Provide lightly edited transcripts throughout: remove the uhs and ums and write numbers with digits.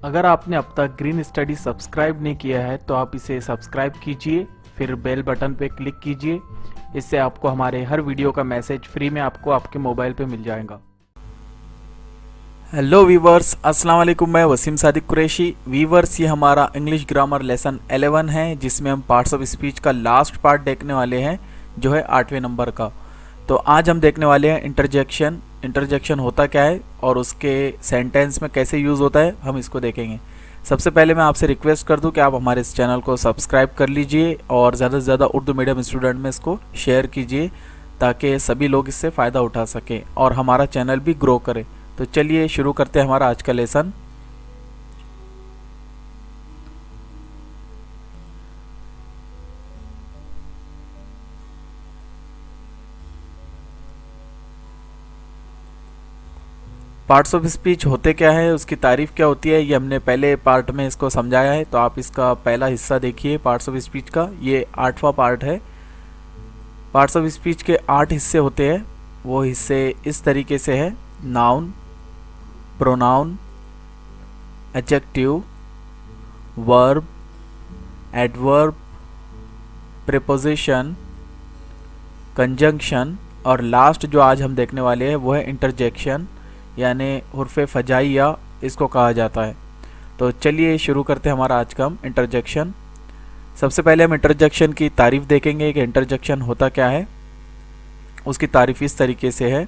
अगर आपने अब तक ग्रीन स्टडी सब्सक्राइब नहीं किया है तो आप इसे सब्सक्राइब कीजिए, फिर बेल बटन पे क्लिक कीजिए। इससे आपको हमारे हर वीडियो का मैसेज फ्री में आपको आपके मोबाइल पे मिल जाएगा। हेलो वीवर्स, अस्सलाम वालेकुम। मैं वसीम सादिक कुरैशी। वीवर्स, ये हमारा इंग्लिश ग्रामर लेसन 11 है, जिसमें हम पार्ट्स ऑफ स्पीच का लास्ट पार्ट देखने वाले हैं, जो है 8वें नंबर का। तो आज हम देखने वाले हैं इंटरजेक्शन। इंटरजेक्शन होता क्या है और उसके सेंटेंस में कैसे यूज़ होता है, हम इसको देखेंगे। सबसे पहले मैं आपसे रिक्वेस्ट कर दूं कि आप हमारे इस चैनल को सब्सक्राइब कर लीजिए और ज़्यादा से ज़्यादा उर्दू मीडियम स्टूडेंट में इसको शेयर कीजिए, ताकि सभी लोग इससे फ़ायदा उठा सकें और हमारा चैनल भी ग्रो करे। तो चलिए शुरू करते हैं हमारा आज का लेसन। पार्ट्स ऑफ स्पीच होते क्या है, उसकी तारीफ क्या होती है, ये हमने पहले पार्ट में इसको समझाया है। तो आप इसका पहला हिस्सा देखिए पार्ट्स ऑफ स्पीच का, ये 8वां पार्ट है। पार्ट्स ऑफ स्पीच के 8 हिस्से होते हैं। वो हिस्से इस तरीके से है: noun, pronoun, adjective, verb, adverb, preposition, conjunction और लास्ट जो आज हम देखने वाले हैं वो है इंटरजेक्शन, यानी हुर्फ़े फ़जाइया इसको कहा जाता है। तो चलिए शुरू करते हैं हमारा आज का हम इंटरजेक्शन। सबसे पहले हम इंटरजेक्शन की तारीफ़ देखेंगे कि इंटरजेक्शन होता क्या है। उसकी तारीफ़ इस तरीके से है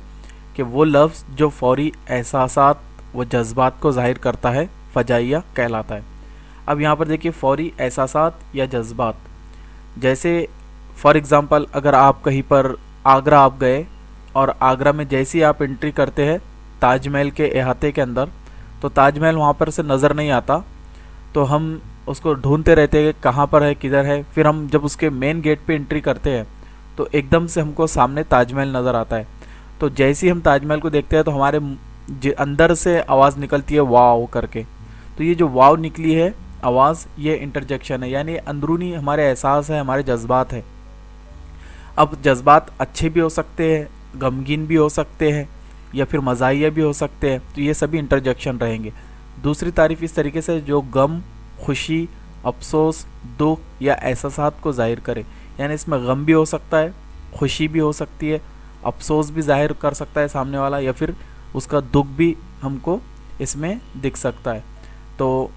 कि वो लफ्ज़ जो फौरी एहसासात व जज्बात को ज़ाहिर करता है, फ़जाइया कहलाता है। अब यहाँ पर देखिए, फौरी एहसासात या जज्बात, जैसे फॉर एग्ज़ाम्पल अगर आप कहीं पर आगरा आप गए और आगरा में जैसे ही आप एंट्री करते हैं ताजमहल के अहाते के अंदर, तो ताजमहल वहाँ पर से नज़र नहीं आता, तो हम उसको ढूंढते रहते हैं कहाँ पर है, किधर है। फिर हम जब उसके मेन गेट पे एंट्री करते हैं तो एकदम से हमको सामने ताजमहल नज़र आता है। तो जैसे ही हम ताजमहल को देखते हैं तो हमारे अंदर से आवाज़ निकलती है वाव करके। तो ये जो वाव निकली है आवाज़, ये इंटरजेक्शन है, यानी अंदरूनी हमारे एहसास है, हमारे जज्बात है। अब जज्बात अच्छे भी हो सकते हैं, गमगीन भी हो सकते हैं, या फिर मज़ाहिया भी हो सकते हैं। तो ये सभी इंटरजेक्शन रहेंगे। दूसरी तारीफ़ इस तरीके से जो गम, खुशी, अफसोस, दुख या एहसासात को ज़ाहिर करे, यानी इसमें गम भी हो सकता है, खुशी भी हो सकती है, अफसोस भी ज़ाहिर कर सकता है सामने वाला, या फिर उसका दुख भी हमको इसमें दिख सकता है। तो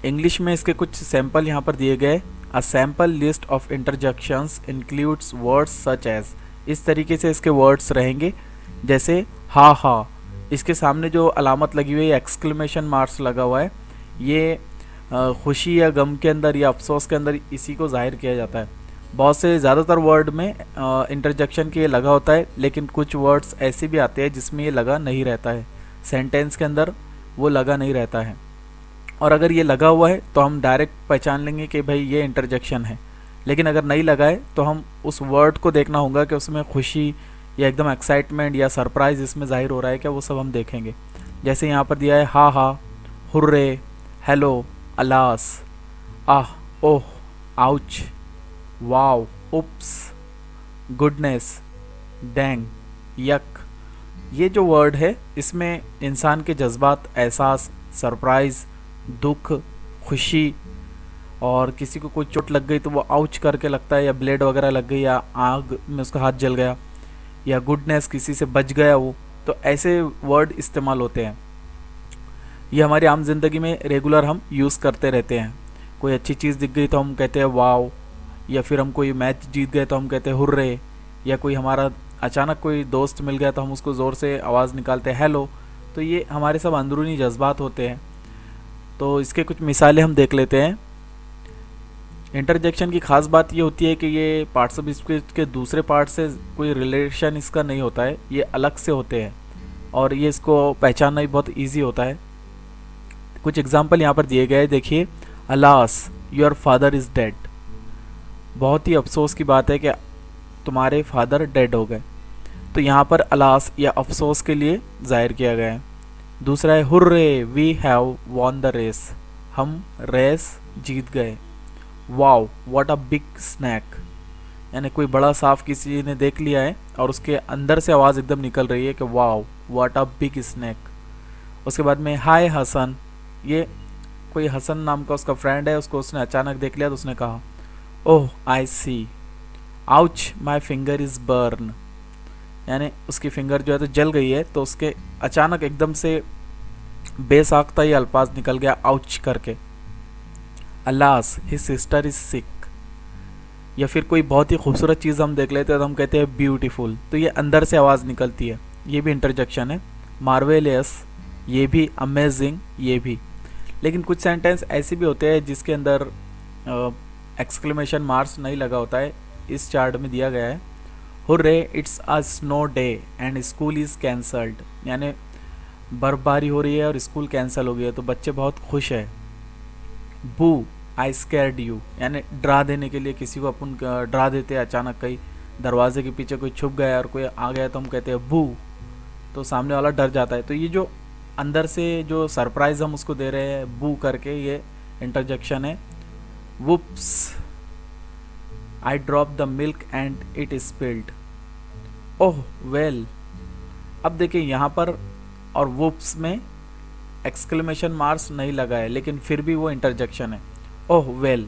इंग्लिश में इसके कुछ सैंपल यहाँ पर दिए गए। A sample list of interjections includes words such as, इस तरीके से इसके वर्ड्स रहेंगे, जैसे हा हा, इसके सामने जो अलामत लगी हुई है एक्सक्लेमेशन मार्क्स लगा हुआ है, ये खुशी या गम के अंदर या अफसोस के अंदर इसी को जाहिर किया जाता है। बहुत से ज़्यादातर वर्ड में इंटरजेक्शन के ये लगा होता है, लेकिन कुछ वर्ड्स ऐसे भी आते हैं जिसमें ये लगा नहीं रहता है, सेंटेंस के अंदर वो लगा नहीं रहता है। और अगर ये लगा हुआ है तो हम डायरेक्ट पहचान लेंगे कि भाई ये इंटरजेक्शन है। लेकिन अगर नहीं लगा है तो हम उस वर्ड को देखना होगा कि उसमें खुशी या एकदम एक्साइटमेंट या सरप्राइज़ इसमें ज़ाहिर हो रहा है क्या, वो सब हम देखेंगे। जैसे यहाँ पर दिया है हा हा, हुर्रे, हेलो, अलास, आह, ओह, आउच, वाव, उप्स, गुडनेस, डैंग, यक। ये जो वर्ड है इसमें इंसान के जज्बात, एहसास, सरप्राइज़, दुख, खुशी, और किसी को कोई चोट लग गई तो वो आउच करके लगता है, या ब्लेड वगैरह लग गई, या आग में उसका हाथ जल गया, या गुडनेस, किसी से बच गया वो, तो ऐसे वर्ड इस्तेमाल होते हैं। ये हमारी आम जिंदगी में रेगुलर हम यूज़ करते रहते हैं। कोई अच्छी चीज़ दिख गई तो हम कहते हैं वाव, या फिर हम कोई मैच जीत गए तो हम कहते हैं हुर्रे, या कोई हमारा अचानक कोई दोस्त मिल गया तो हम उसको ज़ोर से आवाज़ निकालते हैं हेलो। तो ये हमारे सब अंदरूनी जज्बात होते हैं। तो इसके कुछ मिसालें हम देख लेते हैं। इंटरजेक्शन की ख़ास बात ये होती है कि ये पार्ट्स ऑफ स्पीच के दूसरे पार्ट से कोई रिलेशन इसका नहीं होता है, ये अलग से होते हैं और ये इसको पहचानना भी बहुत इजी होता है। कुछ एग्जांपल यहाँ पर दिए गए, देखिए, alas your father is dead, बहुत ही अफसोस की बात है कि तुम्हारे फादर डेड हो गए। तो यहाँ पर अलास या अफसोस के लिए ज़ाहिर किया गया है। दूसरा है hurray we have won the race, हम रेस जीत गए। Wow what a big snack, यानी कोई बड़ा सांप किसी ने देख लिया है और उसके अंदर से आवाज़ एकदम निकल रही है कि wow what a big snack. उसके बाद में हाय हसन ये कोई हसन नाम का उसका फ्रेंड है, उसको उसने अचानक देख लिया तो उसने कहा oh I see, ouch my finger is burn, यानी उसकी फिंगर जो है तो जल गई है। तो उसके अचानक एकदम से बेसाख्ता ये अल्फाज निकल गया आउच करके, alas his sister is sick. या फिर कोई बहुत ही खूबसूरत चीज़ हम देख लेते हैं तो हम कहते हैं ब्यूटीफुल, तो ये अंदर से आवाज़ निकलती है, ये भी इंटरजेक्शन है। मार्वेलियस, ये भी अमेजिंग, ये भी। लेकिन कुछ सेंटेंस ऐसे भी होते हैं जिसके अंदर एक्सक्लेमेशन मार्क्स नहीं लगा होता है, इस चार्ट में दिया गया है। Hurray it's a snow day and school is cancelled, यानी बर्फबारी हो रही है और स्कूल कैंसिल हो गई है तो बच्चे बहुत खुश है। बू आई स्कैर्ड यू, यानी डरा देने के लिए किसी को अपन डरा देते हैं, अचानक कहीं दरवाजे के पीछे कोई छुप गया और कोई आ गया तो हम कहते हैं बू, तो सामने वाला डर जाता है। तो ये जो अंदर से जो सरप्राइज हम उसको दे रहे हैं बू करके, ये इंटरजेक्शन है। Whoops I drop the milk and it spilled, oh well. अब देखिए यहाँ पर और वुप्स में एक्सक्लेमेशन मार्क्स नहीं लगा है, लेकिन फिर भी वो इंटरजेक्शन है, ओह वेल।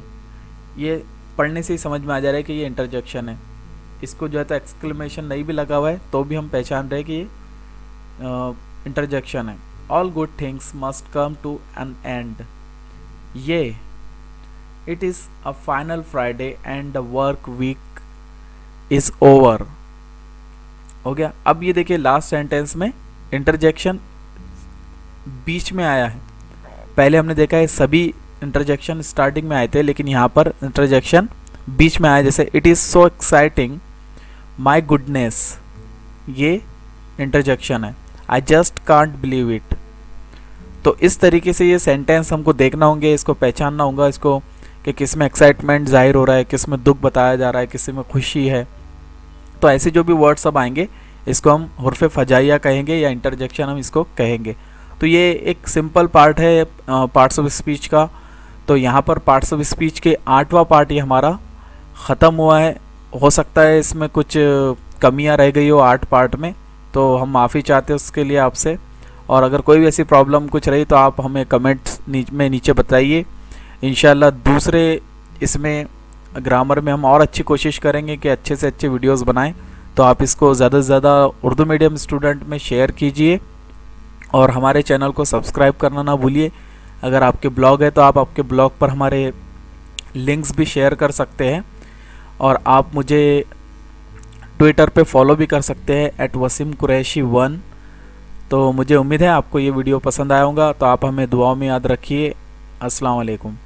ये पढ़ने से ही समझ में आ जा रहा है कि ये इंटरजेक्शन है। इसको जो है तो एक्सक्लेमेशन नहीं भी लगा हुआ है तो भी हम पहचान रहे हैं कि ये इंटरजेक्शन है। All good things must come to an end, ये it is a final Friday and the work week is over, हो गया। अब ये देखिए लास्ट सेंटेंस में इंटरजेक्शन बीच में आया है। पहले हमने देखा है सभी इंटरजेक्शन स्टार्टिंग में आए थे, लेकिन यहाँ पर इंटरजेक्शन बीच में आया, जैसे it is so exciting my goodness, ये इंटरजेक्शन है। I just can't believe it. तो इस तरीके से ये सेंटेंस हमको देखना होंगे, इसको पहचानना होगा, इसको कि किस में एक्साइटमेंट जाहिर हो रहा है, किस में दुख बताया जा रहा है, किस में खुशी है। तो ऐसे जो भी वर्ड सब आएंगे इसको हम हुर्फ़े फजाइया कहेंगे या इंटरजेक्शन हम इसको कहेंगे। तो ये एक सिंपल पार्ट है पार्ट्स ऑफ स्पीच का। तो यहाँ पर पार्ट्स ऑफ स्पीच के 8वां पार्ट ये हमारा ख़त्म हुआ है। हो सकता है इसमें कुछ कमियाँ रह गई हो 8 पार्ट में, तो हम माफ़ी चाहते हैं उसके लिए आपसे। और अगर कोई भी ऐसी प्रॉब्लम कुछ रही तो आप हमें कमेंट्स में नीचे बताइए। इंशाल्लाह दूसरे इसमें ग्रामर में हम और अच्छी कोशिश करेंगे कि अच्छे से अच्छे वीडियोस बनाएं। तो आप इसको ज़्यादा से ज़्यादा उर्दू मीडियम स्टूडेंट में शेयर कीजिए और हमारे चैनल को सब्सक्राइब करना ना भूलिए। अगर आपके ब्लॉग है तो आप आपके ब्लॉग पर हमारे लिंक्स भी शेयर कर सकते हैं और आप मुझे ट्विटर पे फॉलो भी कर सकते हैं @wasimqureshi1। तो मुझे उम्मीद है आपको ये वीडियो पसंद आया होगा। तो आप हमें दुआओं में याद रखिए। अस्सलाम वालेकुम।